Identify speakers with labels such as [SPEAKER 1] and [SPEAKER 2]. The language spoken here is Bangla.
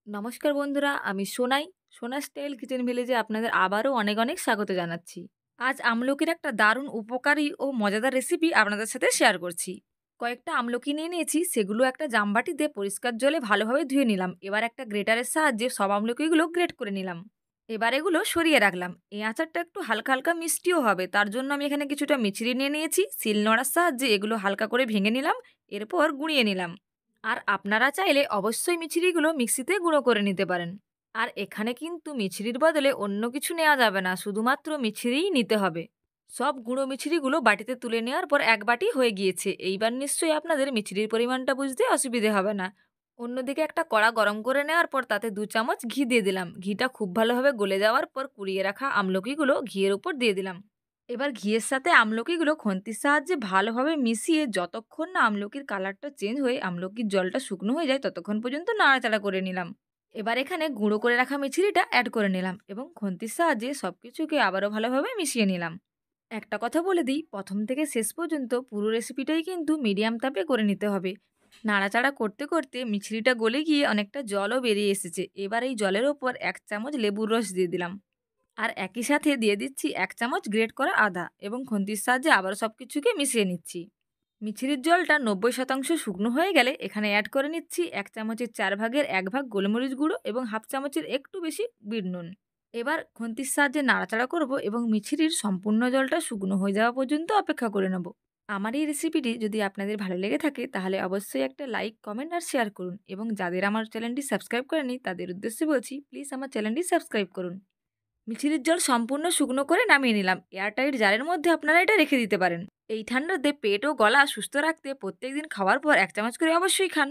[SPEAKER 1] নমস্কার বন্ধুরা, আমি সোনাই। সোনা স্টাইল কিচেন ভিলেজে আপনাদের আবারও অনেক অনেক স্বাগত জানাচ্ছি। আজ আমলকির একটা দারুণ উপকারী ও মজাদার রেসিপি আপনাদের সাথে শেয়ার করছি। কয়েকটা আমলকি নিয়ে নিয়েছি, সেগুলো একটা জামবাটিতে পরিষ্কার জলে ভালোভাবে ধুয়ে নিলাম। এবার একটা গ্রেটারের সাহায্যে সব আমলকিগুলো গ্রেট করে নিলাম। এবার এগুলো সরিয়ে রাখলাম। এই আচারটা একটু হালকা হালকা মিষ্টিও হবে, তার জন্য আমি এখানে কিছুটা মিছরি নিয়ে নিয়েছি। শিলনোড়ার সাহায্যে এগুলো হালকা করে ভেঙে নিলাম, এরপর গুঁড়িয়ে নিলাম। আর আপনারা চাইলে অবশ্যই মিছরিগুলো মিক্সিতে গুঁড়ো করে নিতে পারেন। আর এখানে কিন্তু মিছরির বদলে অন্য কিছু নেওয়া যাবে না, শুধুমাত্র মিছরিই নিতে হবে। সব গুঁড়ো মিছরিগুলো বাটিতে তুলে নেওয়ার পর এক বাটি হয়ে গিয়েছে। এইবার নিশ্চয়ই আপনাদের মিছরির পরিমাণটা বুঝতে অসুবিধে হবে না। অন্যদিকে একটা কড়া গরম করে নেওয়ার পর তাতে 2 চামচ ঘি দিয়ে দিলাম। ঘিটা খুব ভালোভাবে গলে যাওয়ার পর কুড়িয়ে রাখা আমলকিগুলো ঘিয়ের উপর দিয়ে দিলাম। এবার ঘিয়ের সাথে আমলকিগুলো খন্তির সাহায্যে ভালোভাবে মিশিয়ে যতক্ষণ না আমলকির কালারটা চেঞ্জ হয়ে আমলকির জলটা শুকনো হয়ে যায় ততক্ষণ পর্যন্ত নাড়াচাড়া করে নিলাম। এবার এখানে গুঁড়ো করে রাখা মিছরিটা অ্যাড করে নিলাম এবং খন্তির সাহায্যে সব কিছুকে আবারও ভালোভাবে মিশিয়ে নিলাম। একটা কথা বলে দিই, প্রথম থেকে শেষ পর্যন্ত পুরো রেসিপিটাই কিন্তু মিডিয়াম তাপে করে নিতে হবে। নাড়াচাড়া করতে করতে মিছরিটা গলে গিয়ে অনেকটা জলও বেরিয়ে এসেছে। এবার এই জলের ওপর 1 চামচ লেবুর রস দিয়ে দিলাম। আর একই সাথে দিয়ে দিচ্ছি 1 চামচ গ্রেট করা আদা এবং খুন্তির সাহায্যে আবার সব কিছুকে মিশিয়ে নিচ্ছি। মিছরির জলটা 90% শুকনো হয়ে গেলে এখানে অ্যাড করে নিচ্ছি 1 চামচের 4/1 গোলমরিচ গুঁড়ো এবং হাফ চামচের একটু বেশি বিট নুন। এবার খুন্তির সাহায্যে নাড়াচাড়া করব এবং মিছরির সম্পূর্ণ জলটা শুকনো হয়ে যাওয়া পর্যন্ত অপেক্ষা করে নেব। আমার এই রেসিপিটি যদি আপনাদের ভালো লেগে থাকে তাহলে অবশ্যই একটা লাইক, কমেন্ট আর শেয়ার করুন এবং যাদের আমার চ্যানেলটি সাবস্ক্রাইব করেনি তাদের উদ্দেশ্যে বলছি, প্লিজ আমার চ্যানেলটি সাবস্ক্রাইব করুন। মিছরির জল সম্পূর্ণ শুকনো করে নামিয়ে নিলাম। এয়ারটাইট জারের মধ্যে আপনারা এটা রেখে দিতে পারেন। এই ঠান্ডাতে পেট ও গলা সুস্থ রাখতে প্রত্যেকদিন খাওয়ার পর 1 চামচ করে অবশ্যই খান।